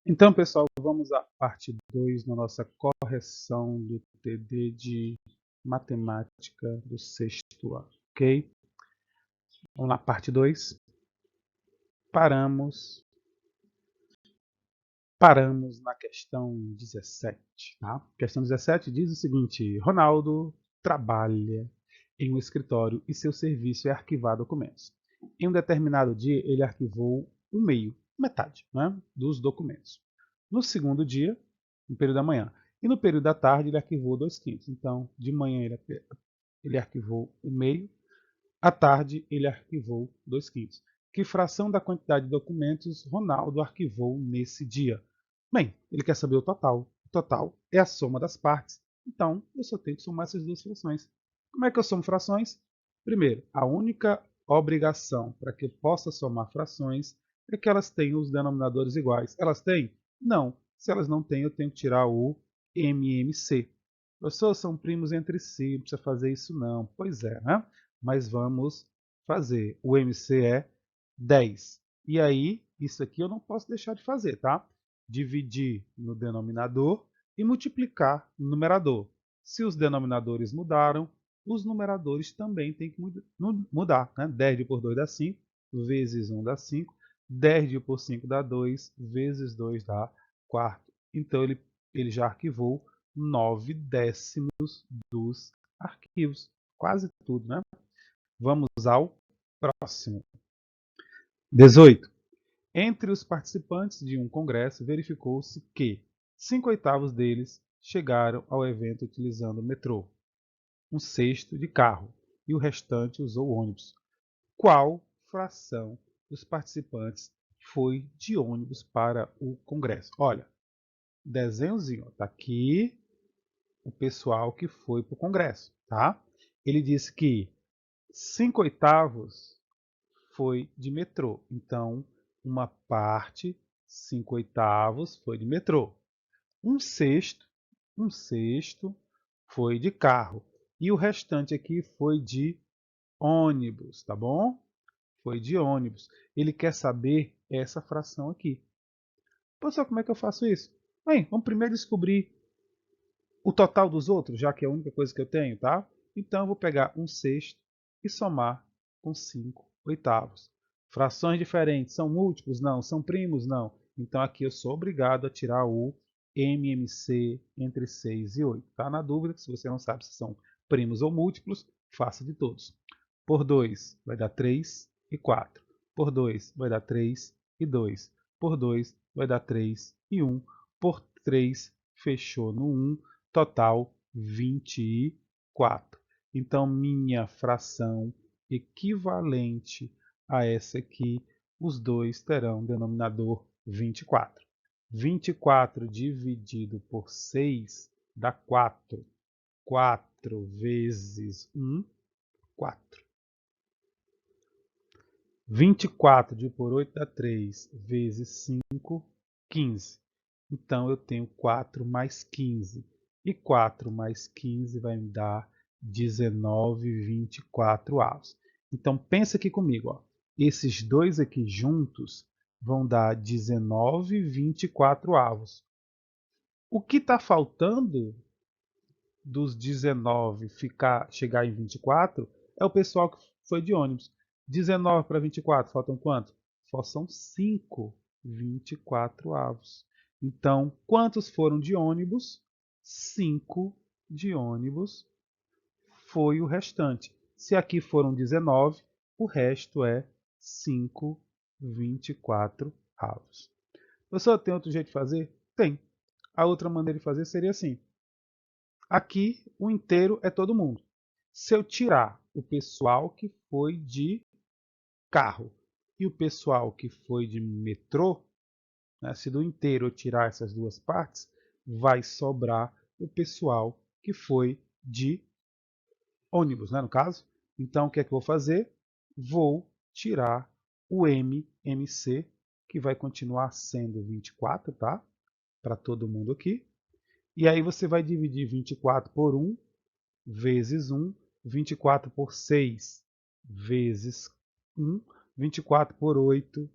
Então, pessoal, vamos à parte 2 na nossa correção do TD de matemática do sexto ano, ok? Vamos lá, parte 2. Paramos na questão 17, tá? Questão 17 diz o seguinte: Ronaldo trabalha em um escritório e seu serviço é arquivar documentos. Em um determinado dia, ele arquivou metade, né, dos documentos. No segundo dia, no período da manhã, e no período da tarde, ele arquivou 2/5. Então, de manhã ele arquivou o meio, à tarde ele arquivou 2/5. Que fração da quantidade de documentos Ronaldo arquivou nesse dia? Bem, ele quer saber o total. O total é a soma das partes. Então, eu só tenho que somar essas duas frações. Como é que eu somo frações? Primeiro, a única obrigação para que eu possa somar frações é que elas tenham os denominadores iguais. Elas têm? Não. Se elas não têm, eu tenho que tirar o MMC. Professor, são primos entre si, não precisa fazer isso não. Pois é, né? Mas vamos fazer. O MC é 10. E aí, isso aqui eu não posso deixar de fazer, tá? Dividir no denominador e multiplicar no numerador. Se os denominadores mudaram, os numeradores também têm que mudar. Né? 10 por 2 dá 5, vezes 1 dá 5, 10 por 5 dá 2, vezes 2 dá 4. Então, ele já arquivou 9 décimos dos arquivos. Quase tudo, né? Vamos ao próximo. 18. Entre os participantes de um congresso, verificou-se que 5/8 deles chegaram ao evento utilizando o metrô, 1/6 de carro e o restante usou ônibus. Qual fração dos participantes foi de ônibus para o congresso? Olha, desenhozinho, está aqui o pessoal que foi para o congresso, tá? Ele disse que 5/8 foi de metrô. Então, uma parte, 5/8 foi de metrô. 1/6 foi de carro. E o restante aqui foi de ônibus, tá bom? Foi de ônibus. Ele quer saber essa fração aqui. Pessoal, como é que eu faço isso? Bem, vamos primeiro descobrir o total dos outros, já que é a única coisa que eu tenho, tá? Então, eu vou pegar 1/6 e somar com 5/8. Frações diferentes são múltiplos? Não. São primos? Não. Então, aqui eu sou obrigado a tirar o MMC entre 6 e 8. Tá? Na dúvida, se você não sabe se são primos ou múltiplos, faça de todos. Por 2 vai dar 3 e 4. Por 2 vai dar 3 e 2. Por 2 vai dar 3 e 1. Por 3 fechou no 1. Total 24. Então, minha fração equivalente a essa aqui, os dois terão denominador 24. 24 dividido por 6 dá 4. 4 vezes 1, 4. 24 dividido por 8 dá 3, vezes 5, 15. Então, eu tenho 4 mais 15. E 4 mais 15 vai me dar 19/24. Então, pensa aqui comigo. Ó. Esses dois aqui juntos vão dar 19/24. O que está faltando dos 19 chegar em 24 é o pessoal que foi de ônibus. 19 para 24, faltam quanto? Faltam 5/24. Então, quantos foram de ônibus? 5 de ônibus foi o restante. Se aqui foram 19, o resto é 5/24. Professor, tem outro jeito de fazer? Tem. A outra maneira de fazer seria assim. Aqui, o inteiro é todo mundo. Se eu tirar o pessoal que foi de carro e o pessoal que foi de metrô, né, se do inteiro eu tirar essas duas partes, vai sobrar o pessoal que foi de ônibus, né, no caso. Então, o que é que eu vou fazer? Vou tirar o MMC, que vai continuar sendo 24, tá? Para todo mundo aqui. E aí você vai dividir 24 por 1, vezes 1, 24 por 6, vezes 1, 24 por 8,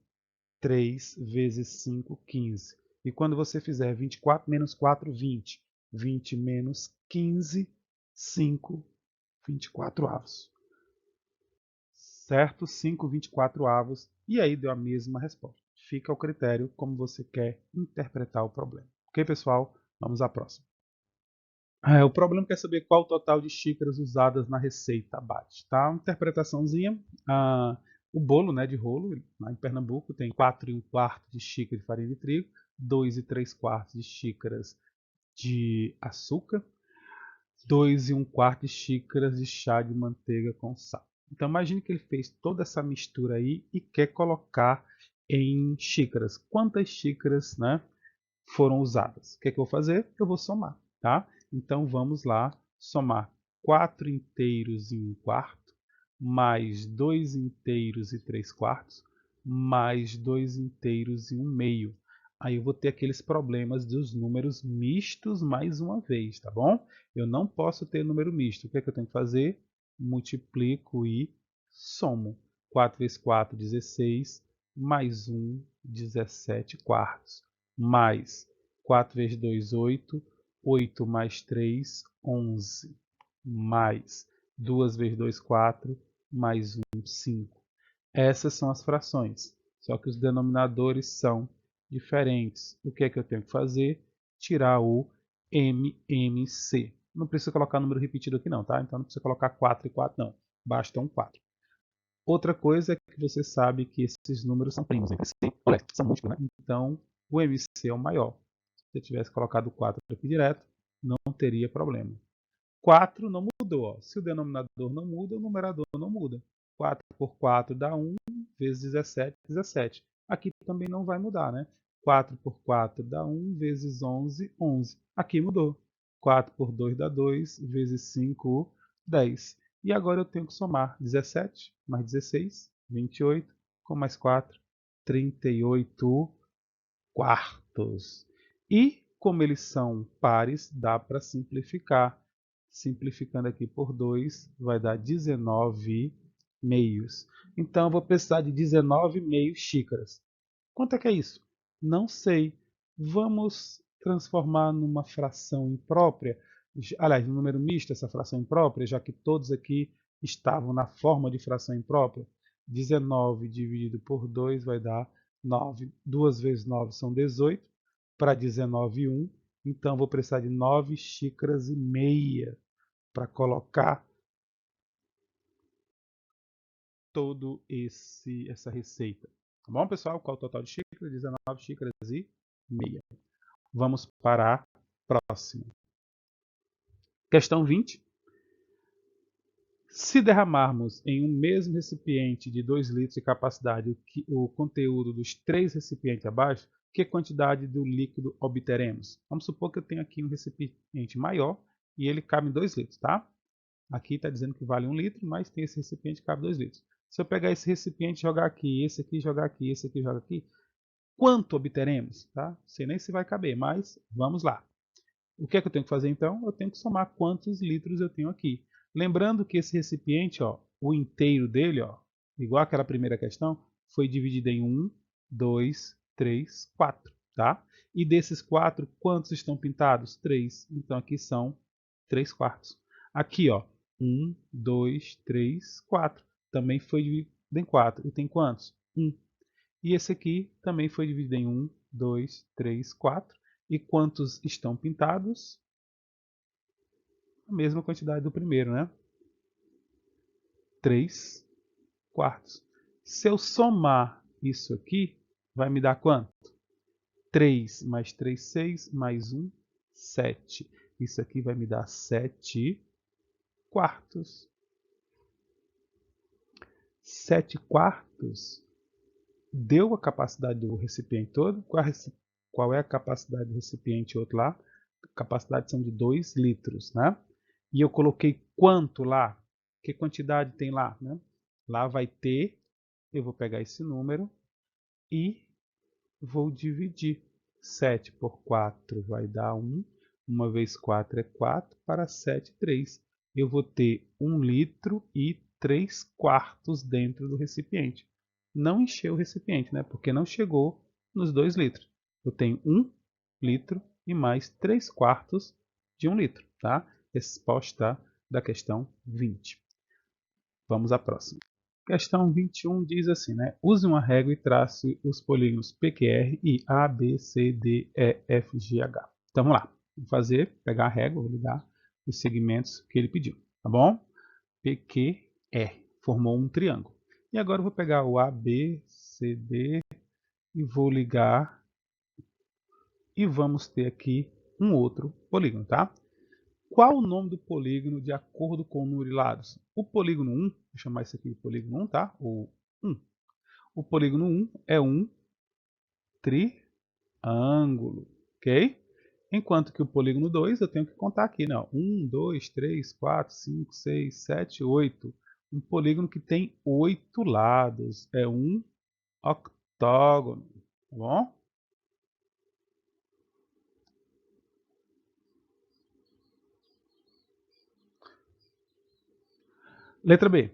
3 vezes 5, 15. E quando você fizer 24 menos 4, 20. 20 menos 15, 5, 24 avos. Certo? 5, 24 avos. E aí deu a mesma resposta. Fica ao critério como você quer interpretar o problema. Ok, pessoal? Vamos à próxima. O problema quer saber qual o total de xícaras usadas na receita abaixo. Tá? Uma interpretaçãozinha. O bolo, né, de rolo, lá em Pernambuco, tem 4 1/4 de xícara de farinha de trigo, 2 3/4 de xícaras de açúcar, 2 1/4 de xícaras de chá de manteiga com sal. Então imagine que ele fez toda essa mistura aí e quer colocar em xícaras. Quantas xícaras, né, foram usadas? O que é que eu vou fazer? Eu vou somar, tá? Então vamos lá somar 4 inteiros e 1/4 mais 2 inteiros e 3/4 mais 2 inteiros e 1/2. Aí eu vou ter aqueles problemas dos números mistos mais uma vez, tá bom? Eu não posso ter número misto. O que é que eu tenho que fazer? Multiplico e somo. 4 vezes 4, 16, mais 1, 17/4, mais 4 vezes 2, 8, 8 mais 3, 11, mais 2 vezes 2, 4, mais 1, 5. Essas são as frações, só que os denominadores são diferentes. O que é que eu tenho que fazer? Tirar o MMC. Não precisa colocar número repetido aqui não, tá? Então não precisa colocar 4 e 4 não, basta um 4. Outra coisa é que você sabe que esses números são primos entre si, são múltiplos, né? Então o MC é o maior. Se eu tivesse colocado 4 aqui direto, não teria problema. 4 não mudou. Ó. Se o denominador não muda, o numerador não muda. 4 por 4 dá 1, vezes 17, 17. Aqui também não vai mudar, né? 4 por 4 dá 1, vezes 11, 11. Aqui mudou. 4 por 2 dá 2, vezes 5, 10. E agora eu tenho que somar 17 mais 16, 28, com mais 4, 38 quartos. E como eles são pares, dá para simplificar. Simplificando aqui por 2, vai dar 19 meios. Então, eu vou precisar de 19 meios xícaras. Quanto é que é isso? Não sei. Vamos transformar numa fração imprópria. Aliás, um número misto, essa fração imprópria, já que todos aqui estavam na forma de fração imprópria. 19 dividido por 2 vai dar 9. 2 vezes 9 são 18. Para 19 1. Então, vou precisar de 9 xícaras e meia para colocar todo essa receita. Tá bom, pessoal? Qual o total de xícaras? 19 xícaras e meia. Vamos para a próxima. Questão 20. Se derramarmos em um mesmo recipiente de 2 litros de capacidade o conteúdo dos 3 recipientes abaixo, que quantidade do líquido obteremos? Vamos supor que eu tenho aqui um recipiente maior e ele cabe em 2 litros, tá? Aqui está dizendo que vale 1 litro, mas tem esse recipiente que cabe 2 litros. Se eu pegar esse recipiente e jogar aqui, esse aqui jogar aqui, esse aqui jogar aqui, quanto obteremos? Tá? Não sei nem se vai caber, mas vamos lá. O que é que eu tenho que fazer então? Eu tenho que somar quantos litros eu tenho aqui. Lembrando que esse recipiente, ó, o inteiro dele, ó, igual aquela primeira questão, foi dividido em 1, 2, 3, 4. Tá? E desses 4, quantos estão pintados? 3. Então aqui são 3 quartos. Aqui, ó, 1, 2, 3, 4. Também foi dividido em 4. E tem quantos? 1. E esse aqui também foi dividido em 1, 2, 3, 4. E quantos estão pintados? A mesma quantidade do primeiro, né? 3 quartos. Se eu somar isso aqui, vai me dar quanto? 3 mais 3, 6, mais 1, 7. Isso aqui vai me dar 7 quartos. 7 quartos deu a capacidade do recipiente todo. Qual é a capacidade do recipiente outro lá? A capacidade são de 2 litros, né? E eu coloquei quanto lá? Que quantidade tem lá? Né? Lá vai ter, eu vou pegar esse número e vou dividir. 7 por 4 vai dar 1. 1 vezes 4 é 4, para 7, 3. Eu vou ter 1 litro e 3 quartos dentro do recipiente. Não encheu o recipiente, né? Porque não chegou nos 2 litros. Eu tenho 1 litro e mais 3/4 de 1 litro, tá? Resposta da questão 20. Vamos à próxima. Questão 21 diz assim, né? Use uma régua e trace os polígonos PQR e A, B, C, D, E, F, G, H. Então vamos lá. Vou pegar a régua, vou ligar os segmentos que ele pediu, tá bom? PQR formou um triângulo. E agora eu vou pegar o A, B, C, D e vou ligar e vamos ter aqui um outro polígono, tá? Qual o nome do polígono de acordo com o número de lados? O polígono 1, vou chamar isso aqui de polígono 1, tá? Ou 1. O polígono 1 é um triângulo, ok? Enquanto que o polígono 2, eu tenho que contar aqui, não. 1, 2, 3, 4, 5, 6, 7, 8. Um polígono que tem 8 lados. É um octógono, tá bom? Letra B.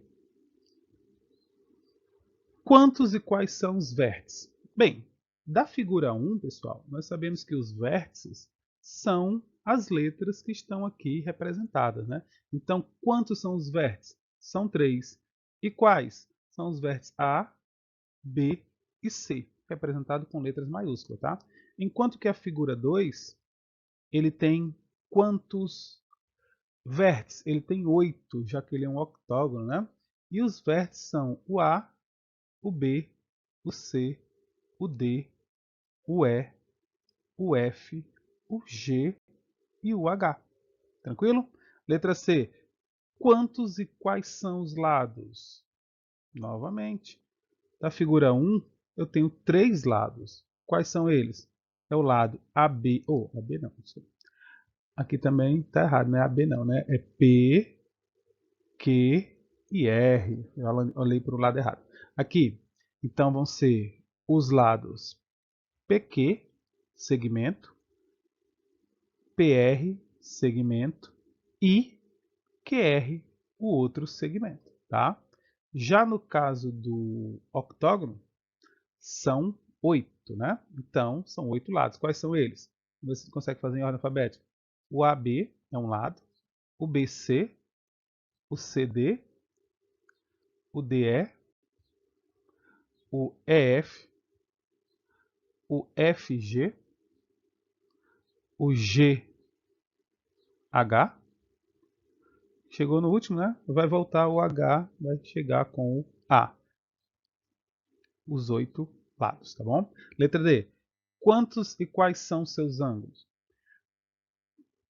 Quantos e quais são os vértices? Bem, da figura 1, pessoal, nós sabemos que os vértices são as letras que estão aqui representadas, né? Então, quantos são os vértices? São 3. E quais? São os vértices A, B e C, representado com letras maiúsculas, tá? Enquanto que a figura 2, ele tem quantos vértices? Ele tem 8, já que ele é um octógono, né? E os vértices são o A, o B, o C, o D, o E, o F, o G e o H. Tranquilo? Letra C. Quantos e quais são os lados? Novamente, da figura 1, eu tenho 3 lados. Quais são eles? É o lado AB, ou AB não, aqui também está errado, não é AB não, né? É P, Q e R. Eu olhei para o lado errado. Aqui, então vão ser os lados PQ, segmento, PR, segmento, e QR, o outro segmento, tá? Já no caso do octógono, são 8, né? Então, são 8 lados. Quais são eles? Você consegue fazer em ordem alfabética. O AB é um lado, o BC, o CD, o DE, o EF, o FG, o GH. Chegou no último, né? Vai voltar o H, vai chegar com o A. Os 8 lados, tá bom? Letra D. Quantos e quais são seus ângulos?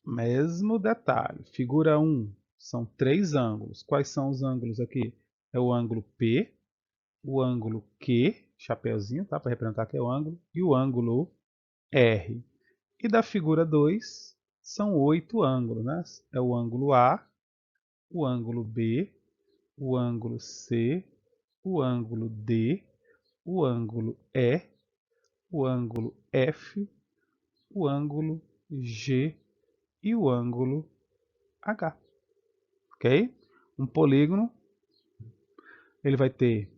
Mesmo detalhe. Figura 1. São 3 ângulos. Quais são os ângulos aqui? É o ângulo P, o ângulo Q, chapeuzinho, tá? Para representar que é o ângulo, e o ângulo R. E da figura 2, são 8 ângulos, né? É o ângulo A, o ângulo B, o ângulo C, o ângulo D, o ângulo E, o ângulo F, o ângulo G e o ângulo H. Ok? Um polígono, ele vai ter,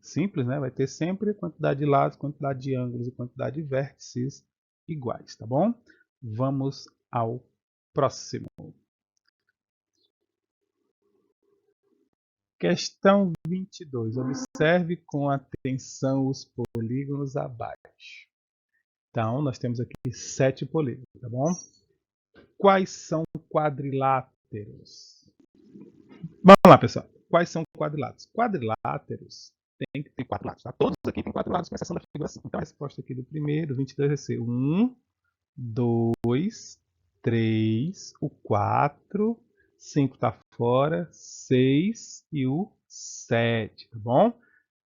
simples, né? Vai ter sempre quantidade de lados, quantidade de ângulos e quantidade de vértices iguais, tá bom? Vamos ao próximo. Questão 22. Observe com atenção os polígonos abaixo. Então, nós temos aqui 7 polígonos, tá bom? Quais são quadriláteros? Vamos lá, pessoal. Quais são quadriláteros? Quadriláteros tem que ter 4 lados, tá? Todos aqui têm 4 lados, com exceção da figura 5. Então, a resposta aqui do primeiro, 22, vai ser 1, 2, 3, o 4, 5 está fora, 6 e o 7, tá bom?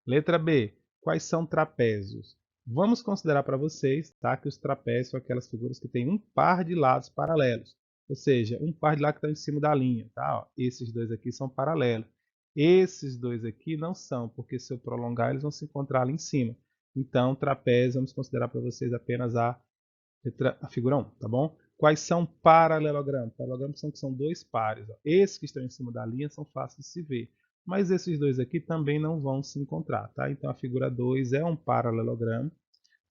Letra B. Quais são trapézios? Vamos considerar para vocês, tá, que os trapézios são aquelas figuras que têm um par de lados paralelos. Ou seja, um par de lados que está em cima da linha. Tá? Ó, esses dois aqui são paralelos. Esses dois aqui não são, porque se eu prolongar, eles vão se encontrar ali em cima. Então, trapézio, vamos considerar para vocês apenas a figura 1, tá bom? Quais são paralelogramas? Paralelogramas são dois pares. Ó. Esses que estão em cima da linha são fáceis de se ver. Mas esses dois aqui também não vão se encontrar, tá? Então a figura 2 é um paralelogramo.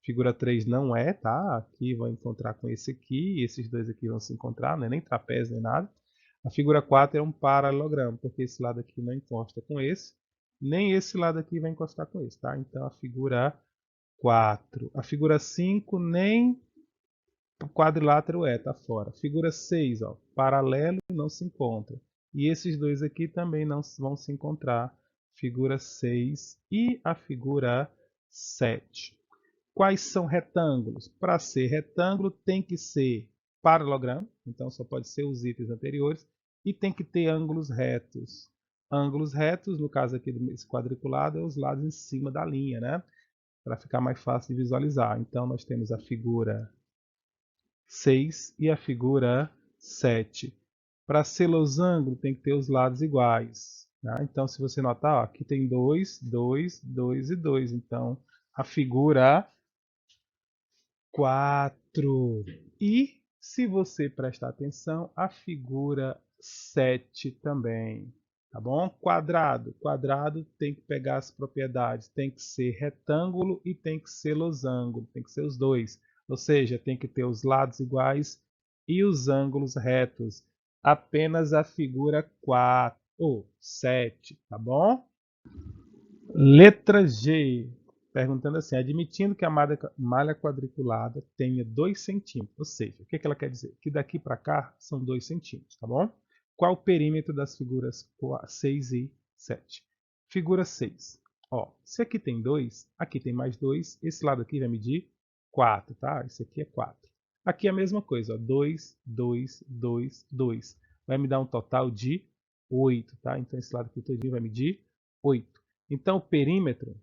Figura 3 não é, tá? Aqui vai encontrar com esse aqui, e esses dois aqui vão se encontrar, não é nem trapézio nem nada. A figura 4 é um paralelogramo, porque esse lado aqui não encosta com esse, nem esse lado aqui vai encostar com esse, tá? Então a figura 4. A figura 5 nem quadrilátero é, tá fora. Figura 6, ó, paralelo não se encontra. E esses dois aqui também não vão se encontrar. Figura 6 e a figura 7. Quais são retângulos? Para ser retângulo tem que ser paralelogramo, então só pode ser os itens anteriores, e tem que ter ângulos retos. Ângulos retos, no caso aqui desse quadriculado, é os lados em cima da linha, né? Para ficar mais fácil de visualizar. Então nós temos a figura 6 e a figura 7. Para ser losango tem que ter os lados iguais. Tá? Então se você notar, ó, aqui tem 2, 2, 2 e 2. Então a figura 4. E, se você prestar atenção, a figura 7 também. Tá bom? Quadrado. Quadrado tem que pegar as propriedades. Tem que ser retângulo e tem que ser losango. Tem que ser os dois. Ou seja, tem que ter os lados iguais e os ângulos retos. Apenas a figura 4 ou 7. Tá bom? Letra G. Perguntando assim, admitindo que a malha quadriculada tenha 2 centímetros, ou seja, o que ela quer dizer? Que daqui para cá são 2 centímetros, tá bom? Qual o perímetro das figuras 6 e 7? Figura 6. Ó, se aqui tem 2, aqui tem mais 2, esse lado aqui vai medir 4, tá? Esse aqui é 4. Aqui é a mesma coisa, ó, 2, 2, 2, 2. Vai me dar um total de 8, tá? Então esse lado aqui todinho vai medir 8. Então o perímetro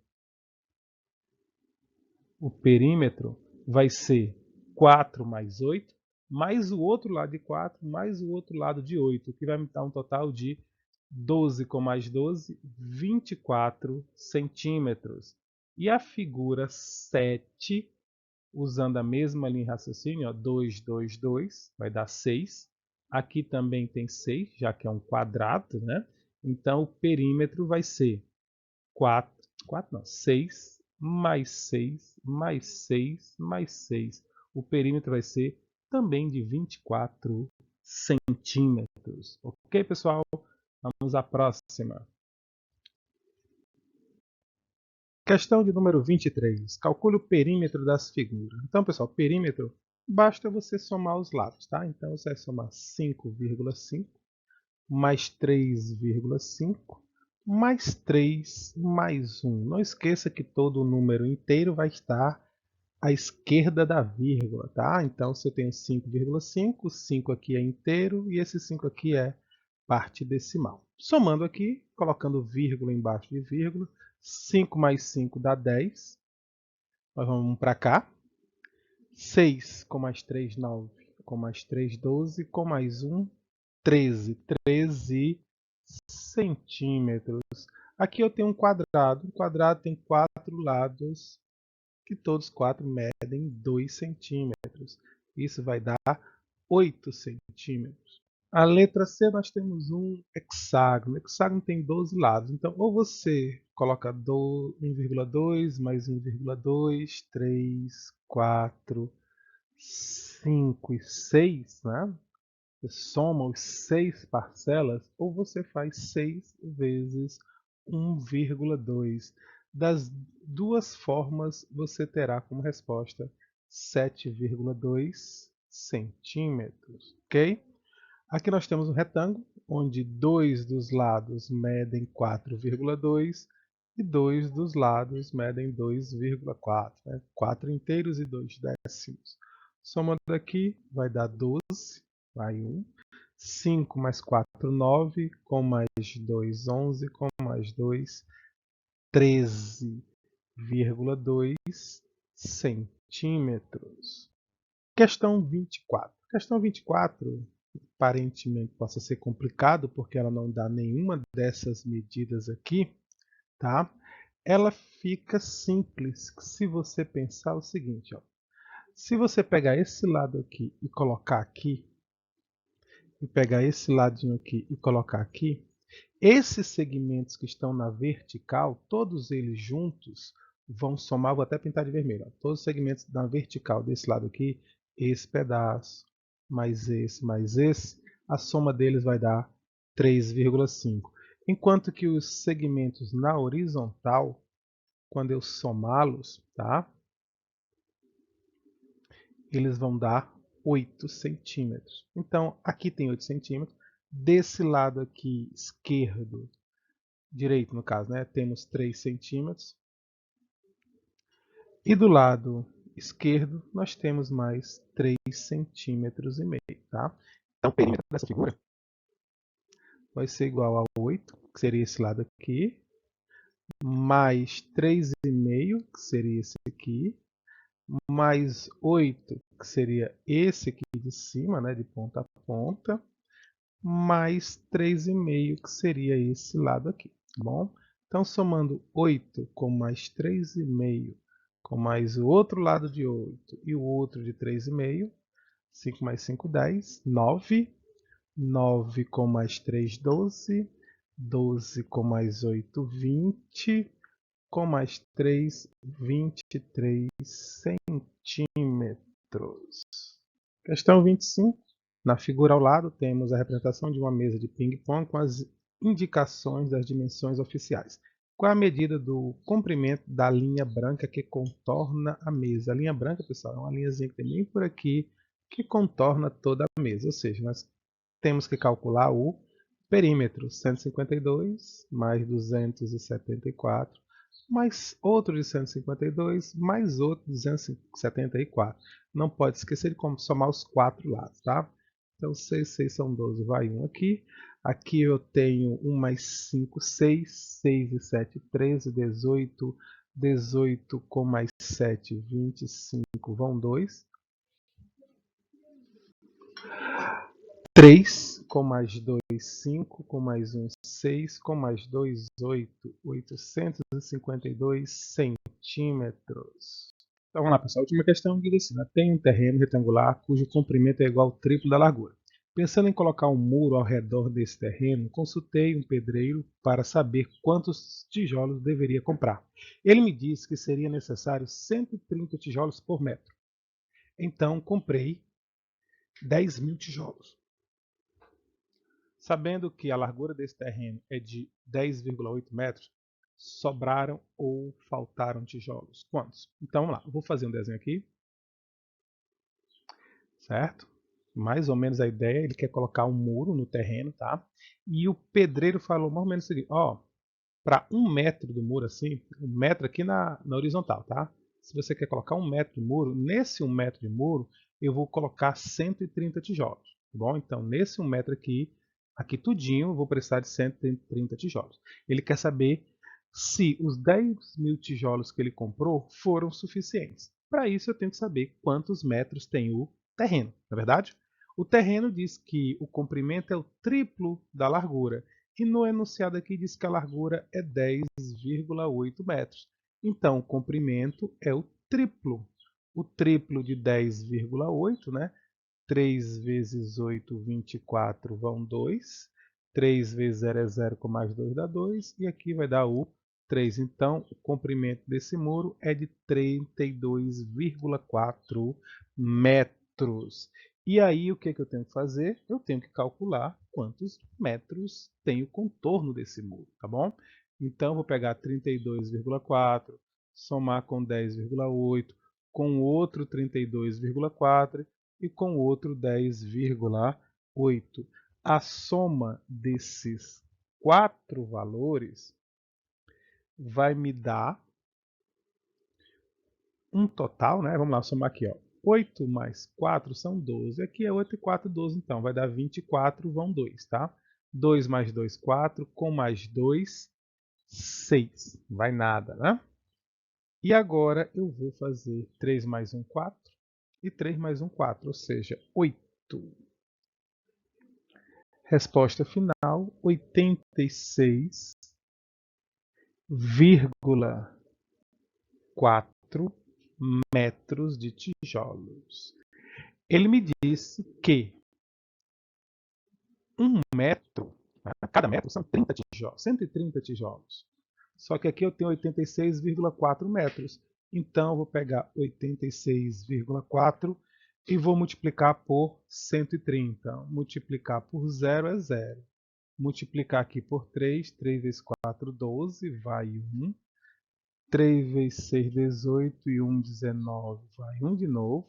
vai ser 4 mais 8, mais o outro lado de 4, mais o outro lado de 8, que vai me dar um total de 12 com mais 12, 24 centímetros. E a figura 7, usando a mesma linha de raciocínio, ó, 2, 2, 2, vai dar 6. Aqui também tem 6, já que é um quadrado, né? Então o perímetro vai ser 4, 4 não, 6, mais 6, mais 6, mais 6. O perímetro vai ser também de 24 centímetros. Ok, pessoal? Vamos à próxima. Questão de número 23. Calcule o perímetro das figuras. Então, pessoal, perímetro, basta você somar os lados, tá? Então, você vai somar 5,5 mais 3,5 mais 3 mais 1. Não esqueça que todo número inteiro vai estar à esquerda da vírgula, tá? Então, se eu tenho 5,5, 5 aqui é inteiro e esse 5 aqui é parte decimal. Somando aqui, colocando vírgula embaixo de vírgula, 5 mais 5 dá 10. Nós vamos para cá. 6 com mais 3, 9. Com mais 3, 12. Com mais 1, 13. 13 centímetros. Aqui eu tenho um quadrado. Um quadrado tem 4 lados, que todos 4 medem 2 centímetros. Isso vai dar 8 centímetros. A letra C nós temos um hexágono. O hexágono tem 12 lados. Então, ou você coloca 1,2 mais 1,2, 3, 4, 5 e 6, né? Você soma os 6 parcelas, ou você faz 6 vezes 1,2. Das duas formas, você terá como resposta 7,2 centímetros, ok? Aqui nós temos um retângulo, onde 2 dos lados medem 4,2 e 2 dos lados medem 2,4, né? 4 inteiros e 2 décimos. Somando aqui, vai dar 12, vai 1. 5 mais 4, 9, com mais 2, 11, com mais 2, 13,2 centímetros. Questão 24. Questão 24, aparentemente possa ser complicado, porque ela não dá nenhuma dessas medidas aqui, tá? Ela fica simples se você pensar o seguinte, ó. Se você pegar esse lado aqui e colocar aqui, e pegar esse ladinho aqui e colocar aqui, esses segmentos que estão na vertical, todos eles juntos, vão somar, vou até pintar de vermelho, ó, todos os segmentos da vertical desse lado aqui, esse pedaço, mais esse, a soma deles vai dar 3,5. Enquanto que os segmentos na horizontal, quando eu somá-los, tá? Eles vão dar 8 centímetros. Então, aqui tem 8 centímetros. Desse lado aqui, esquerdo, direito no caso, né? Temos 3 centímetros. E do lado esquerdo, nós temos mais 3 centímetros e meio, tá? Então, o perímetro dessa figura vai ser igual a 8, que seria esse lado aqui, mais 3,5, que seria esse aqui, mais 8, que seria esse aqui de cima, né, de ponta a ponta, mais 3,5, que seria esse lado aqui, tá bom? Então, somando 8 com mais 3,5, com mais o outro lado de 8 e o outro de 3,5, 5 mais 5, 10, 9. 9 com mais 3, 12. 12 com mais 8, 20. Com mais 3, 23 centímetros. Questão 25. Na figura ao lado temos a representação de uma mesa de ping-pong com as indicações das dimensões oficiais. Qual é a medida do comprimento da linha branca que contorna a mesa? A linha branca, pessoal, é uma linhazinha que tem bem por aqui que contorna toda a mesa. Ou seja, nós temos que calcular o perímetro. 152 mais 274 mais outro de 152, mais outro de 274. Não pode esquecer de somar os 4 lados, tá? Então, 6, 6 são 12, vai 1 aqui. Aqui eu tenho 1 mais 5, 6. 6 e 7, 13, 18. 18 com mais 7, 25, vão 2. 3 com mais 2, 5, com mais 1, 6, com mais 2, 8, 852 centímetros. Então vamos lá, pessoal. A última questão diz assim: tem um terreno retangular cujo comprimento é igual ao triplo da largura. Pensando em colocar um muro ao redor desse terreno, consultei um pedreiro para saber quantos tijolos deveria comprar. Ele me disse que seria necessário 130 tijolos por metro. Então comprei 10.000 tijolos. Sabendo que a largura desse terreno é de 10,8 metros, sobraram ou faltaram tijolos? Quantos? Então vamos lá, eu vou fazer um desenho aqui, certo? Mais ou menos a ideia, ele quer colocar um muro no terreno, tá? E o pedreiro falou mais ou menos o seguinte, ó, para 1 metro do muro assim, 1 metro aqui na horizontal, tá? Se você quer colocar 1 metro de muro, nesse 1 metro de muro, eu vou colocar 130 tijolos, tá bom? Então, nesse 1 metro aqui tudinho, eu vou precisar de 130 tijolos. Ele quer saber se os 10.000 tijolos que ele comprou foram suficientes. Para isso, eu tenho que saber quantos metros tem o terreno, não é verdade? O terreno diz que o comprimento é o triplo da largura. E no enunciado aqui diz que a largura é 10,8 metros. Então, o comprimento é o triplo. O triplo de 10,8, né? 3 vezes 8, 24, vão 2. 3 vezes 0 é 0, com mais 2 dá 2. E aqui vai dar o 3. Então, o comprimento desse muro é de 32,4 metros. E aí, o que eu tenho que fazer? Eu tenho que calcular quantos metros tem o contorno desse muro, tá bom? Então, vou pegar 32,4, somar com 10,8, com outro 32,4 e com outro 10,8. A soma desses 4 valores vai me dar um total, né? Vamos lá, somar aqui, ó. 8 mais 4 são 12. Aqui é 8 e 4, 12, então. Vai dar 24, vão 2, tá? 2 mais 2, 4. Com mais 2, 6. Vai nada, né? E agora eu vou fazer 3 mais 1, 4. E 3 mais 1, 4. Ou seja, 8. Resposta final, 86,4 metros de tijolos. Ele me disse que 1 metro, cada metro são 30 tijolos, 130 tijolos. Só que aqui eu tenho 86,4 metros. Então, eu vou pegar 86,4 e vou multiplicar por 130. Multiplicar por 0 é 0. Multiplicar aqui por 3, 3 vezes 4, 12, vai 1. 3 vezes 6, 18 e 1, 19, vai 1 de novo.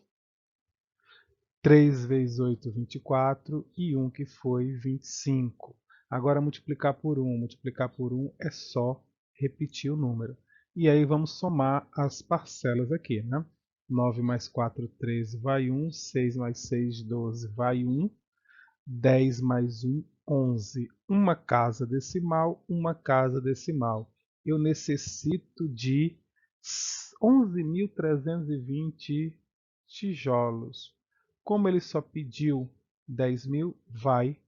3 vezes 8, 24 e 1 que foi 25. Agora multiplicar por 1. Multiplicar por 1 é só repetir o número. E aí vamos somar as parcelas aqui, né? 9 mais 4, 13, vai 1. 6 mais 6, 12, vai 1. 10 mais 1, 11. Uma casa decimal, uma casa decimal. Eu necessito de 11.320 tijolos. Como ele só pediu 10.000, vai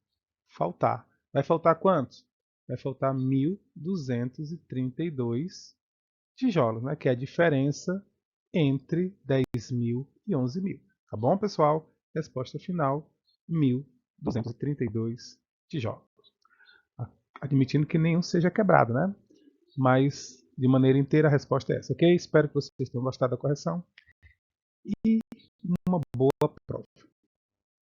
faltar. Vai faltar quantos? Vai faltar 1.232 tijolos, né? Que é a diferença entre 10.000 e 11.000. Tá bom, pessoal? Resposta final, 1.232 tijolos. Admitindo que nenhum seja quebrado, né? Mas, de maneira inteira, a resposta é essa, ok? Espero que vocês tenham gostado da correção. E uma boa prova.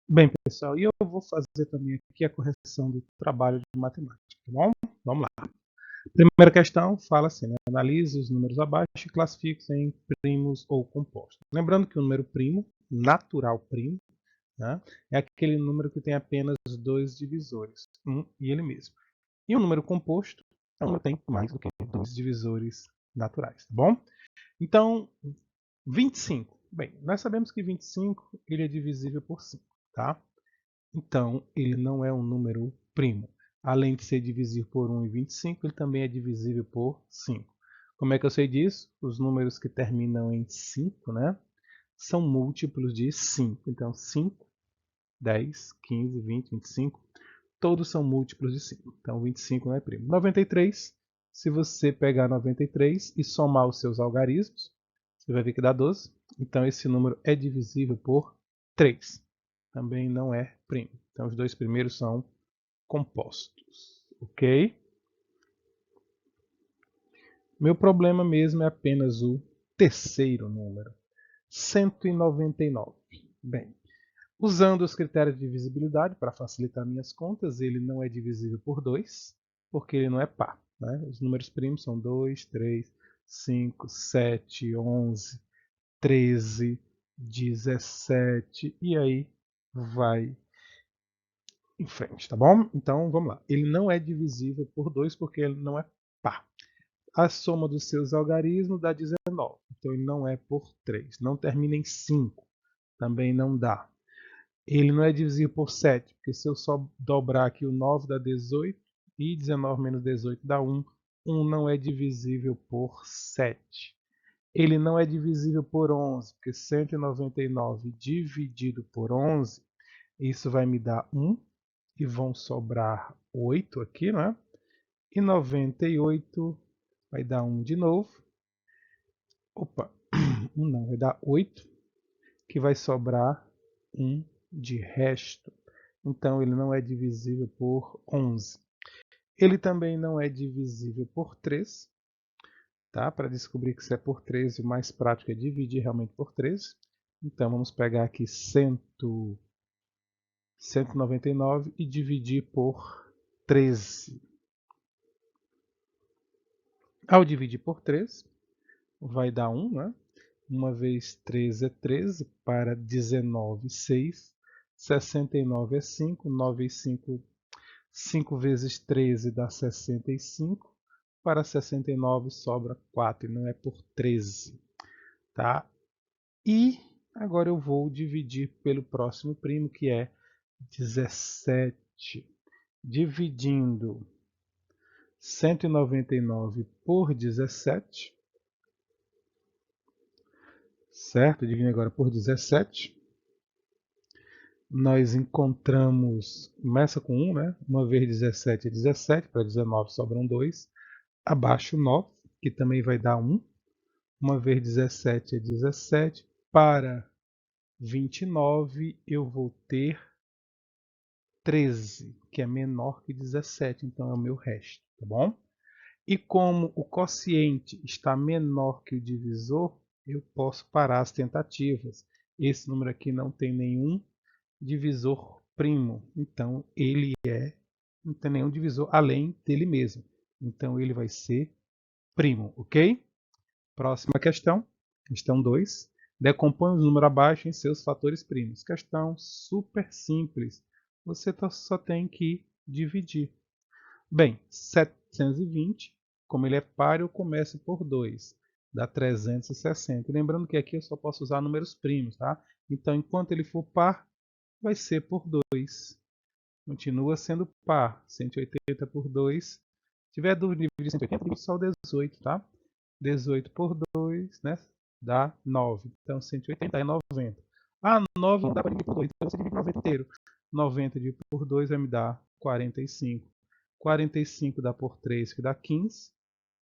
Bem, pessoal, e eu vou fazer também aqui a correção do trabalho de matemática, tá bom? Vamos lá. Primeira questão fala assim, né? Analise os números abaixo e classifique-os em primos ou compostos. Lembrando que o número primo, natural primo, né, é aquele número que tem apenas dois divisores, e ele mesmo. E o número composto é um número que tem mais do que dois divisores naturais, tá bom? Então, 25. Bem, nós sabemos que 25 ele é divisível por 5, tá? Então, ele não é um número primo. Além de ser divisível por 1 e 25, ele também é divisível por 5. Como é que eu sei disso? Os números que terminam em 5, né, são múltiplos de 5. Então, 5, 10, 15, 20, 25, todos são múltiplos de 5. Então, 25 não é primo. 93, se você pegar 93 e somar os seus algarismos, você vai ver que dá 12. Então, esse número é divisível por 3. Também não é primo. Então, os dois primeiros são compostos. Ok? Meu problema mesmo é apenas o terceiro número. 199. Bem, usando os critérios de divisibilidade para facilitar minhas contas, ele não é divisível por 2, porque ele não é par. Né? Os números primos são 2, 3, 5, 7, 11, 13, 17 e aí vai em frente, tá bom? Então vamos lá. Ele não é divisível por 2 porque ele não é par. A soma dos seus algarismos dá 19. Então ele não é por 3. Não termina em 5. Também não dá. Ele não é divisível por 7, porque se eu só dobrar aqui o 9 dá 18 e 19 menos 18 dá 1. 1 não é divisível por 7. Ele não é divisível por 11, porque 199 dividido por 11, isso vai me dar 1 e vão sobrar 8 aqui, né? E 98 vai dar 1 de novo. Opa, 1 não, vai dar 8, que vai sobrar 1 de resto. Então ele não é divisível por 11. Ele também não é divisível por 3. Tá? Para descobrir que isso é por 13, o mais prático é dividir realmente por 13. Então vamos pegar aqui 199 e dividir por 13. Ao dividir por 3, vai dar 1, né? 1 vezes 3 é 13, para 19, 6. 69 é 5, 9 vezes 5, 5 vezes 13 dá 65. Para 69 sobra 4 e não é por 13. Tá? E agora eu vou dividir pelo próximo primo, que é 17. Dividindo 199 por 17, certo? Dividindo agora por 17, nós encontramos, começa com 1, né? 1 vezes 17 é 17, para 19 sobram 2. Abaixo 9, que também vai dar 1. 1 vezes 17 é 17. Para 29 eu vou ter 13, que é menor que 17, então é o meu resto, tá bom? E como o quociente está menor que o divisor, eu posso parar as tentativas. Esse número aqui não tem nenhum divisor primo, então ele não tem nenhum divisor além dele mesmo. Então ele vai ser primo, ok? Próxima questão, questão 2. Decompõe o número abaixo em seus fatores primos. Questão super simples. Você só tem que dividir. Bem, 720, como ele é par, eu começo por 2. Dá 360. Lembrando que aqui eu só posso usar números primos, tá? Então, enquanto ele for par, vai ser por 2. Continua sendo par. 180 por 2. Se tiver dúvida de dividir 180, divide só o 18, tá? 18 por 2, né? Dá 9. Então, 180 é 90. Ah, 9 não dá para dividir por 2, então você divide 90 inteiro. 90 dividido por 2 vai me dar 45. 45 dá por 3, que dá 15.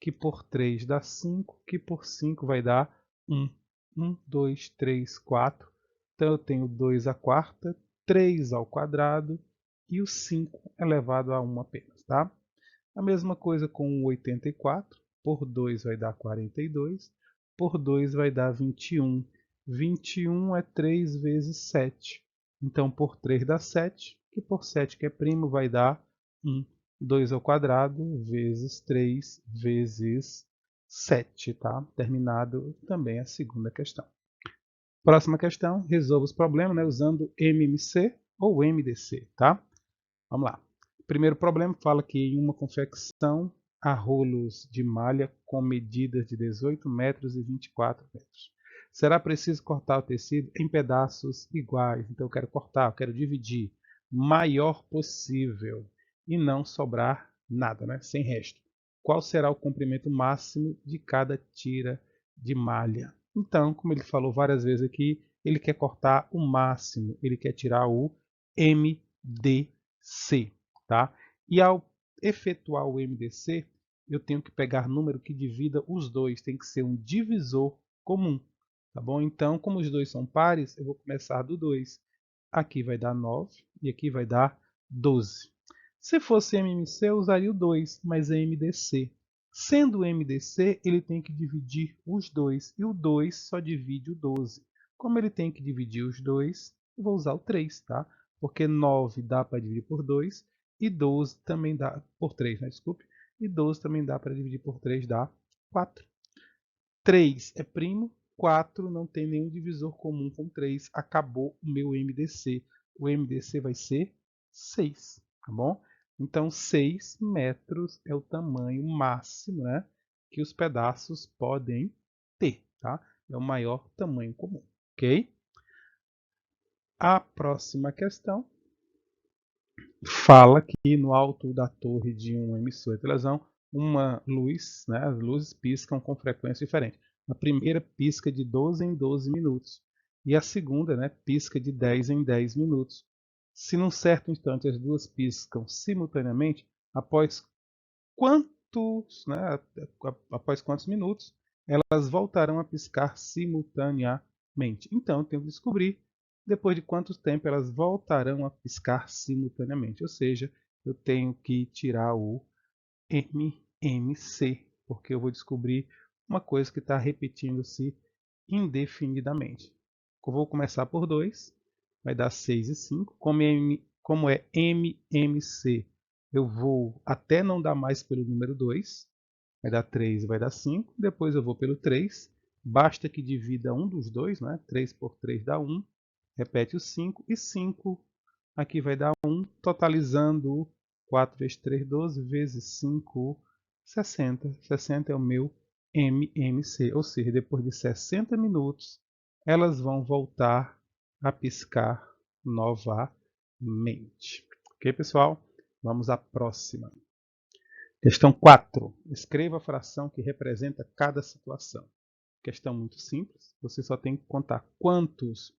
Que por 3 dá 5. Que por 5 vai dar 1. 1, 2, 3, 4. Então, eu tenho 2 à quarta, 3 ao quadrado e o 5 elevado a 1 apenas, tá? A mesma coisa com o 84. Por 2 vai dar 42. Por 2 vai dar 21. 21 é 3 vezes 7. Então, por 3 dá 7. Que por 7, que é primo, vai dar 1. 2 ao quadrado vezes 3 vezes 7. Tá? Terminado também a segunda questão. Próxima questão. Resolva os problemas, né, usando MMC ou MDC. Tá? Vamos lá. O primeiro problema fala que em uma confecção há rolos de malha com medidas de 18 metros e 24 metros. Será preciso cortar o tecido em pedaços iguais. Então eu quero cortar, eu quero dividir maior possível e não sobrar nada, né? Sem resto. Qual será o comprimento máximo de cada tira de malha? Então, como ele falou várias vezes aqui, ele quer cortar o máximo, ele quer tirar o MDC, tá? E ao efetuar o MDC, eu tenho que pegar número que divida os dois, tem que ser um divisor comum, tá bom? Então, como os dois são pares, eu vou começar do 2. Aqui vai dar 9 e aqui vai dar 12. Se fosse MMC, eu usaria o 2, mas é MDC. Sendo MDC, ele tem que dividir os dois, e o 2 só divide o 12. Como ele tem que dividir os dois, eu vou usar o 3, tá? Porque 9 dá para dividir por 2 e 12 também dá por 3, né? Desculpe. E 12 também dá para dividir por 3, dá 4. 3 é primo, 4 não tem nenhum divisor comum com 3. Acabou o meu MDC. O MDC vai ser 6, tá bom? Então 6 metros é o tamanho máximo, né, que os pedaços podem ter, tá? É o maior tamanho comum, ok? A próxima questão fala que no alto da torre de um emissor de televisão, uma luz, né, as luzes piscam com frequência diferente. A primeira pisca de 12 em 12 minutos e a segunda, né, pisca de 10 em 10 minutos. Se num certo instante as duas piscam simultaneamente, após quantos, né, após quantos minutos elas voltarão a piscar simultaneamente? Então, eu tenho que descobrir depois de quanto tempo elas voltarão a piscar simultaneamente. Ou seja, eu tenho que tirar o MMC, porque eu vou descobrir uma coisa que está repetindo-se indefinidamente. Eu vou começar por 2, vai dar 6 e 5. Como é MMC, eu vou até não dar mais pelo número 2, vai dar 3 e vai dar 5. Depois eu vou pelo 3, basta que divida um dos dois, né? 3 por 3 dá 1. Repete o 5 e 5 aqui vai dar 1, totalizando 4 vezes 3, 12, vezes 5, 60. 60 é o meu MMC, ou seja, depois de 60 minutos, elas vão voltar a piscar novamente. Ok, pessoal? Vamos à próxima. Questão 4. Escreva a fração que representa cada situação. Questão muito simples. Você só tem que contar quantos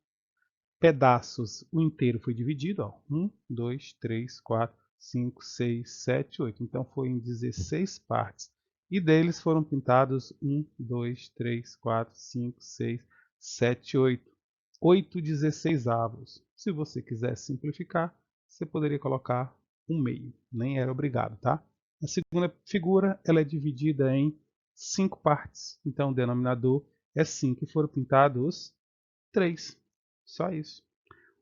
pedaços o inteiro foi dividido. Ó. 1, 2, 3, 4, 5, 6, 7, 8. Então foi em 16 partes. E deles foram pintados 1, 2, 3, 4, 5, 6, 7, 8. 8 16avos. Se você quiser simplificar, você poderia colocar um meio. Nem era obrigado, tá? A segunda figura ela é dividida em 5 partes. Então, o denominador é 5 e foram pintados 3. Só isso.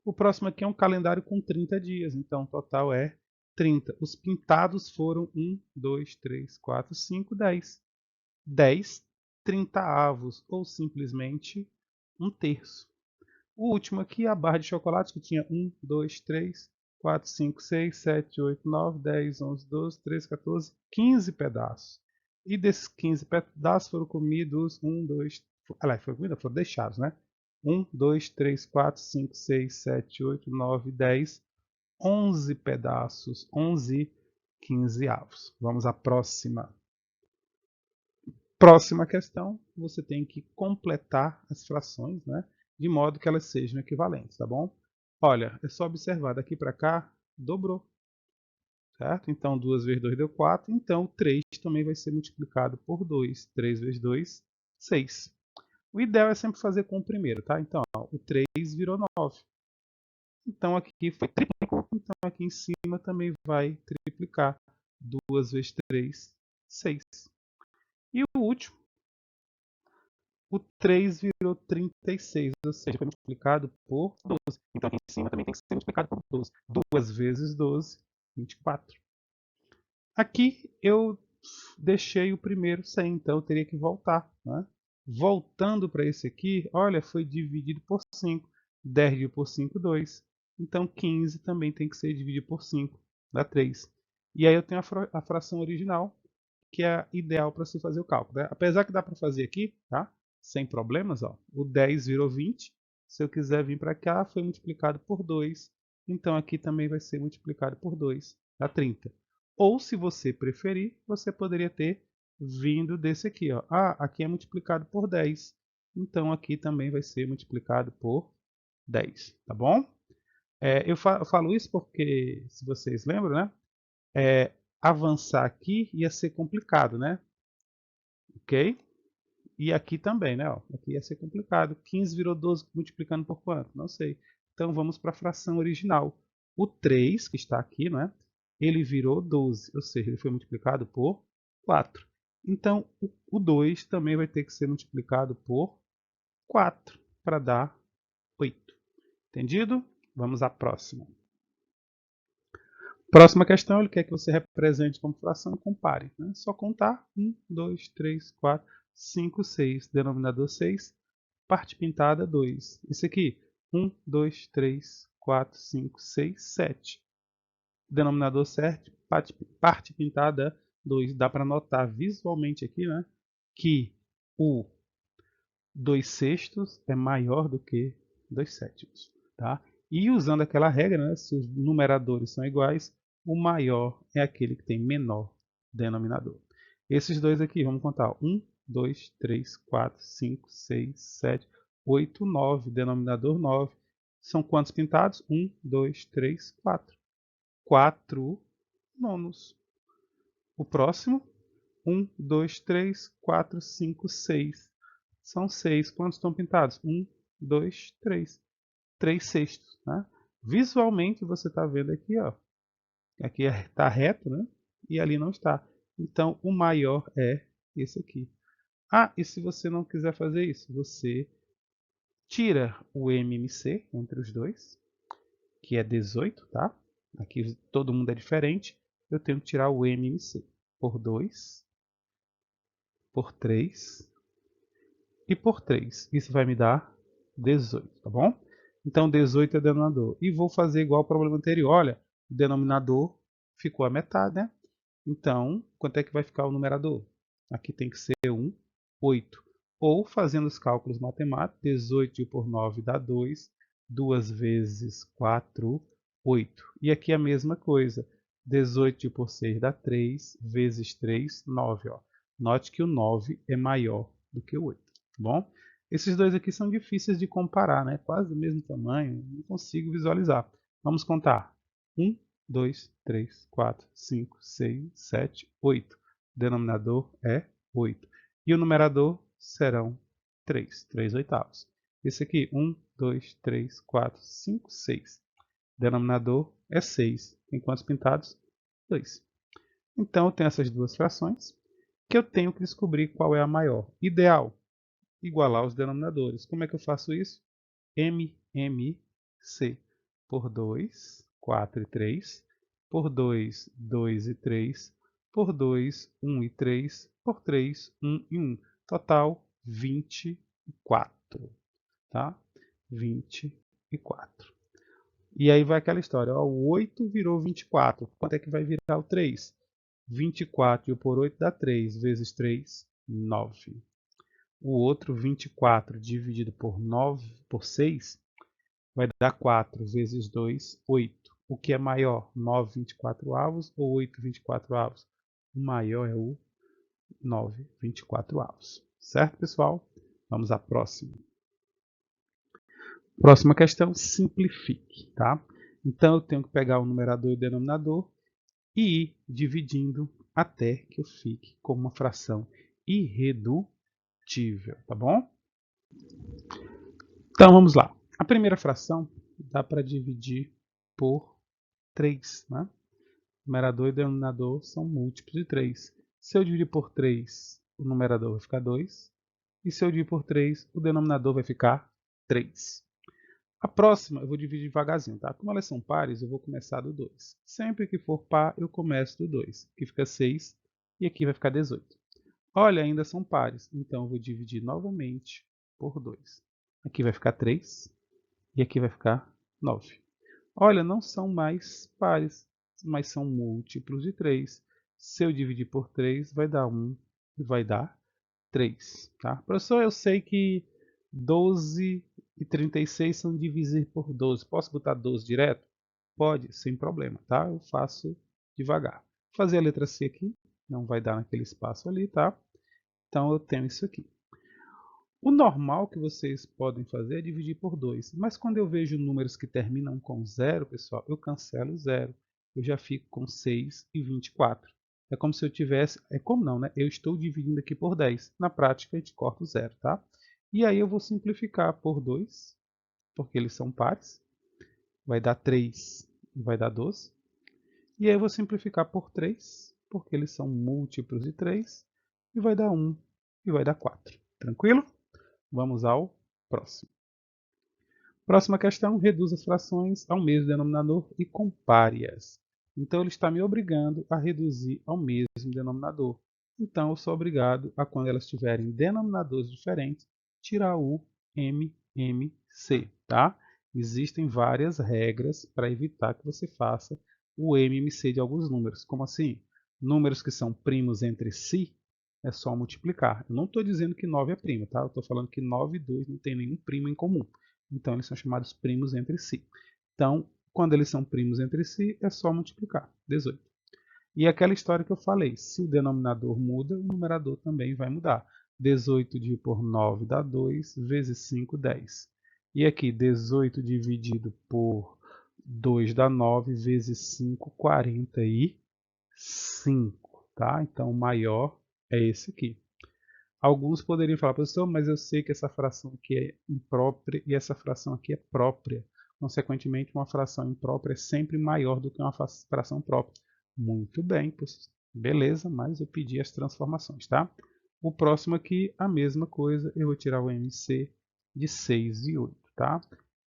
O próximo aqui é um calendário com 30 dias. Então, o total é 30. Os pintados foram 1, 2, 3, 4, 5, 10. 10 30avos, ou simplesmente 1/3. O último aqui é a barra de chocolate, que tinha 1, 2, 3, 4, 5, 6, 7, 8, 9, 10, 11, 12, 13, 14, 15 pedaços. E desses 15 pedaços foram comidos 1, 2, foram deixados, né? 1, 2, 3, 4, 5, 6, 7, 8, 9, 10, 11 pedaços, 11 15avos. Vamos à próxima. Próxima questão, você tem que completar as frações, né? De modo que elas sejam equivalentes, tá bom? Olha, é só observar daqui para cá, dobrou, certo? Então, 2 vezes 2 deu 4, então 3 também vai ser multiplicado por 2. 3 vezes 2, 6. O ideal é sempre fazer com o primeiro, tá? Então, ó, o 3 virou 9. Então, aqui foi triplicou, então aqui em cima também vai triplicar. 2 vezes 3, 6. E o último, o 3 virou 36, ou seja, foi multiplicado por 12. Então aqui em cima também tem que ser multiplicado por 12. 2 vezes 12, 24. Aqui eu deixei o primeiro sem, então eu teria que voltar. Né? Voltando para esse aqui, olha, foi dividido por 5. 10 dividido por 5, 2. Então 15 também tem que ser dividido por 5, dá 3. E aí eu tenho a fração original, que é ideal para se fazer o cálculo. Né? Apesar que dá para fazer aqui, tá? Sem problemas, ó. O 10 virou 20. Se eu quiser vir para cá, foi multiplicado por 2. Então aqui também vai ser multiplicado por 2, dá 30. Ou, se você preferir, você poderia ter vindo desse aqui. Ó. Ah, aqui é multiplicado por 10. Então aqui também vai ser multiplicado por 10. Tá bom? Eu falo isso porque, se vocês lembram, né? Avançar aqui ia ser complicado, né? Ok? E aqui também, né? Ó, aqui ia ser complicado. 15 virou 12 multiplicando por quanto? Não sei. Então vamos para a fração original. O 3, que está aqui, né? Ele virou 12, ou seja, ele foi multiplicado por 4. Então o 2 também vai ter que ser multiplicado por 4 para dar 8. Entendido? Vamos à próxima. Próxima questão, ele quer que você represente como fração e compare. Né? Só contar 1, 2, 3, 4, 5, 6. Denominador 6. Parte pintada 2. Esse aqui, 1, 2, 3, 4, 5, 6, 7. Denominador 7. Parte pintada 2. Dá para notar visualmente aqui, né, que o 2/6 é maior do que 2/7. Tá? E usando aquela regra, né, se os numeradores são iguais, o maior é aquele que tem menor denominador. Esses dois aqui, vamos contar. 1, 2, 3, 4, 5, 6, 7, 8, 9. Denominador 9. São quantos pintados? 1, 2, 3, 4. 4 nonos. O próximo? 1, 2, 3, 4, 5, 6. São 6. Quantos estão pintados? 1, 2, 3. 3/6. Né? Visualmente você está vendo aqui, ó. Aqui está reto, né? E ali não está. Então o maior é esse aqui. Ah, e se você não quiser fazer isso, você tira o MMC entre os dois, que é 18, tá? Aqui todo mundo é diferente. Eu tenho que tirar o MMC por 2, por 3 e por 3. Isso vai me dar 18, tá bom? Então 18 é o denominador. E vou fazer igual ao problema anterior. Olha, o denominador ficou a metade, né? Então, quanto é que vai ficar o numerador? Aqui tem que ser 1, 8. Ou, fazendo os cálculos matemáticos, 18 por 9 dá 2. 2 vezes 4, 8. E aqui a mesma coisa. 18 por 6 dá 3. Vezes 3, 9. Ó. Note que o 9 é maior do que o 8. Tá bom? Esses dois aqui são difíceis de comparar, né? Quase do mesmo tamanho. Não consigo visualizar. Vamos contar. 1, 2, 3, 4, 5, 6, 7, 8. O denominador é 8. E o numerador serão 3, 3/8. Esse aqui, 1, 2, 3, 4, 5, 6. O denominador é 6. Tem quantos pintados? 2. Então, eu tenho essas duas frações que eu tenho que descobrir qual é a maior. Ideal, igualar os denominadores. Como é que eu faço isso? MMC por 2, 4 e 3, por 2, 2 e 3, por 2, 1 e 3, por 3, 1 e 1. Total, 24. Tá? 24. E aí vai aquela história. Ó, o 8 virou 24. Quanto é que vai virar o 3? 24 por 8 dá 3. Vezes 3, 9. O outro 24 dividido por 9, por 6, vai dar 4 vezes 2, 8. O que é maior, 9 24 avos ou 8 24 avos? O maior é o 9 24 avos. Certo, pessoal? Vamos à próxima. Próxima questão, simplifique. Tá? Então, eu tenho que pegar o numerador e o denominador e ir dividindo até que eu fique com uma fração irredutível. Tá bom? Então, vamos lá. A primeira fração dá para dividir por 3. Né? Numerador e denominador são múltiplos de 3. Se eu dividir por 3, o numerador vai ficar 2. E se eu dividir por 3, o denominador vai ficar 3. A próxima eu vou dividir devagarzinho. Tá? Como elas são pares, eu vou começar do 2. Sempre que for par, eu começo do 2. Aqui fica 6 e aqui vai ficar 18. Olha, ainda são pares. Então eu vou dividir novamente por 2. Aqui vai ficar 3 e aqui vai ficar 9. Olha, não são mais pares, mas são múltiplos de 3. Se eu dividir por 3, vai dar 1 e vai dar 3. Tá? Professor, eu sei que 12 e 36 são divisíveis por 12. Posso botar 12 direto? Pode, sem problema. Tá? Eu faço devagar. Vou fazer a letra C aqui. Não vai dar naquele espaço ali, tá? Então eu tenho isso aqui. O normal que vocês podem fazer é dividir por 2. Mas quando eu vejo números que terminam com 0, pessoal, eu cancelo 0. Eu já fico com 6 e 24. É como se eu tivesse... É como não, né? Eu estou dividindo aqui por 10. Na prática, a gente corta o 0, tá? E aí eu vou simplificar por 2, porque eles são pares. Vai dar 3 e vai dar 12. E aí eu vou simplificar por 3, porque eles são múltiplos de 3. E vai dar 1 e vai dar 4. Tranquilo? Vamos ao próximo. Próxima questão, reduz as frações ao mesmo denominador e compare-as. Então, ele está me obrigando a reduzir ao mesmo denominador. Então, eu sou obrigado a, quando elas tiverem denominadores diferentes, tirar o MMC. Tá? Existem várias regras para evitar que você faça o MMC de alguns números. Como assim? Números que são primos entre si, é só multiplicar. Eu não estou dizendo que 9 é primo, tá? Eu estou falando que 9 e 2 não tem nenhum primo em comum. Então, eles são chamados primos entre si. Então, quando eles são primos entre si, é só multiplicar. 18. E aquela história que eu falei, se o denominador muda, o numerador também vai mudar. 18 dividido por 9 dá 2, vezes 5, 10. E aqui, 18 dividido por 2 dá 9, vezes 5, 45. Tá? Então, o maior é esse aqui. Alguns poderiam falar, professor, mas eu sei que essa fração aqui é imprópria e essa fração aqui é própria. Consequentemente, uma fração imprópria é sempre maior do que uma fração própria. Muito bem, beleza, mas eu pedi as transformações, tá? O próximo aqui, a mesma coisa, eu vou tirar o MC de 6 e 8, tá?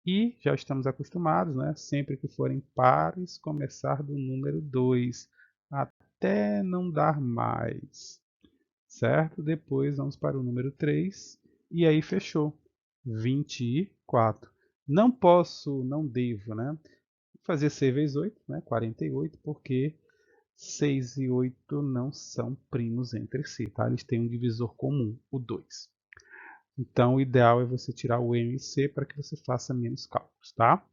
E já estamos acostumados, né? Sempre que forem pares, começar do número 2, até não dar mais. Certo? Depois vamos para o número 3 e aí fechou. 24. Não posso, não devo, né? Fazer 6 vezes 8, né? 48, porque 6 e 8 não são primos entre si, tá? Eles têm um divisor comum, o 2. Então, o ideal é você tirar o MC para que você faça menos cálculos, tá?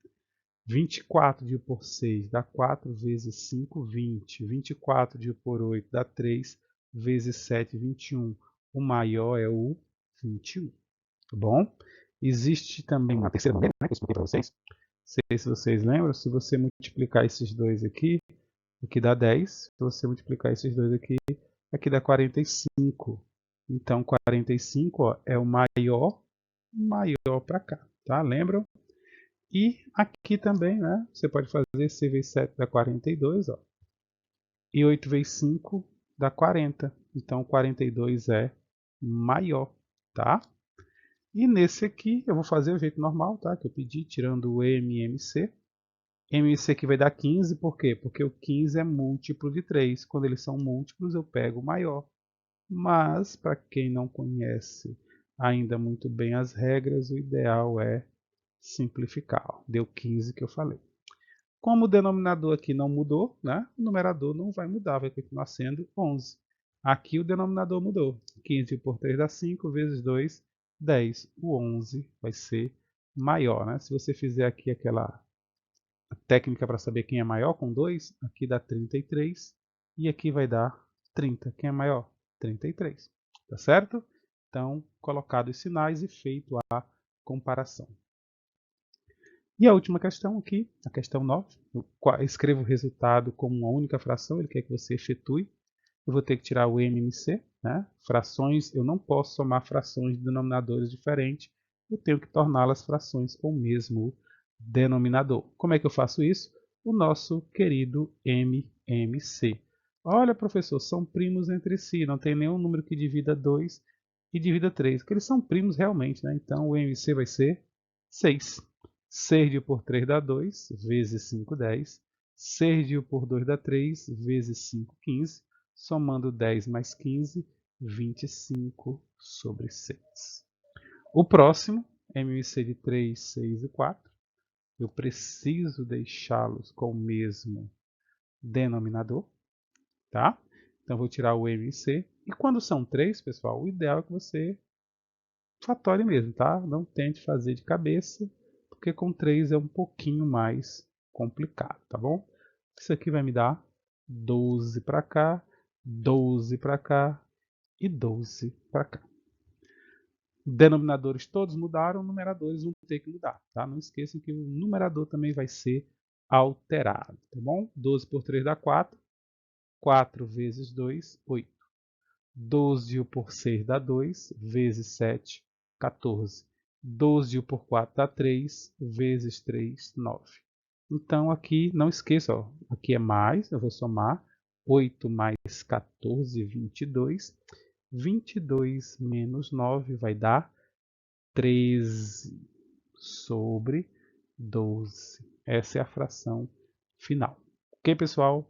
24 dividido por 6 dá 4 vezes 5, 20. 24 dividido por 8 dá 3 vezes 7, 21. O maior é o 21. Tá bom? Existe também uma terceira maneira, né, que eu expliquei para vocês. Não sei se vocês lembram. Se você multiplicar esses dois aqui dá 10. Se você multiplicar esses dois aqui dá 45. Então, 45 ó, é o maior para cá. Tá? Lembram? E aqui também, né? Você pode fazer C vezes 7 dá 42, ó. E 8 vezes 5 dá 40. Então 42 é maior, tá? E nesse aqui eu vou fazer o jeito normal, tá? Que eu pedi, tirando o MMC. MMC aqui vai dar 15, por quê? Porque o 15 é múltiplo de 3. Quando eles são múltiplos, eu pego o maior. Mas, para quem não conhece ainda muito bem as regras, o ideal é simplificar. Deu 15 que eu falei. Como o denominador aqui não mudou, né? O numerador não vai mudar, vai continuar sendo 11. Aqui o denominador mudou. 15 por 3 dá 5, vezes 2, 10. O 11 vai ser maior, né? Se você fizer aqui aquela técnica para saber quem é maior com 2, aqui dá 33 e aqui vai dar 30. Quem é maior? 33. Tá certo? Então, colocados os sinais e feito a comparação. E a última questão aqui, a questão 9. Eu escrevo o resultado como uma única fração, ele quer que você efetue. Eu vou ter que tirar o MMC, né? Frações, eu não posso somar frações de denominadores diferentes, eu tenho que torná-las frações com o mesmo denominador. Como é que eu faço isso? O nosso querido MMC. Olha, professor, são primos entre si, não tem nenhum número que divida 2 e divida 3, porque eles são primos realmente, né? Então o MMC vai ser 6. 6 dividido por 3 dá 2, vezes 5, 10. 6 dividido por 2 dá 3, vezes 5, 15. Somando 10 mais 15, 25 sobre 6. O próximo, MMC de 3, 6 e 4. Eu preciso deixá-los com o mesmo denominador, tá? Então vou tirar o MMC. E quando são 3, pessoal, o ideal é que você fatore mesmo, tá? Não tente fazer de cabeça, porque com 3 é um pouquinho mais complicado, tá bom? Isso aqui vai me dar 12 para cá, 12 para cá e 12 para cá. Denominadores todos mudaram, numeradores vão ter que mudar, tá? Não esqueçam que o numerador também vai ser alterado, tá bom? 12 por 3 dá 4, 4 vezes 2, 8. 12 por 6 dá 2, vezes 7, 14. 12 por 4 dá 3, vezes 3, 9. Então aqui, não esqueça, ó, aqui é mais, eu vou somar 8 mais 14, 22. 22 menos 9 vai dar 13 sobre 12. Essa é a fração final. Ok, pessoal?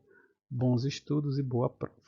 Bons estudos e boa prova.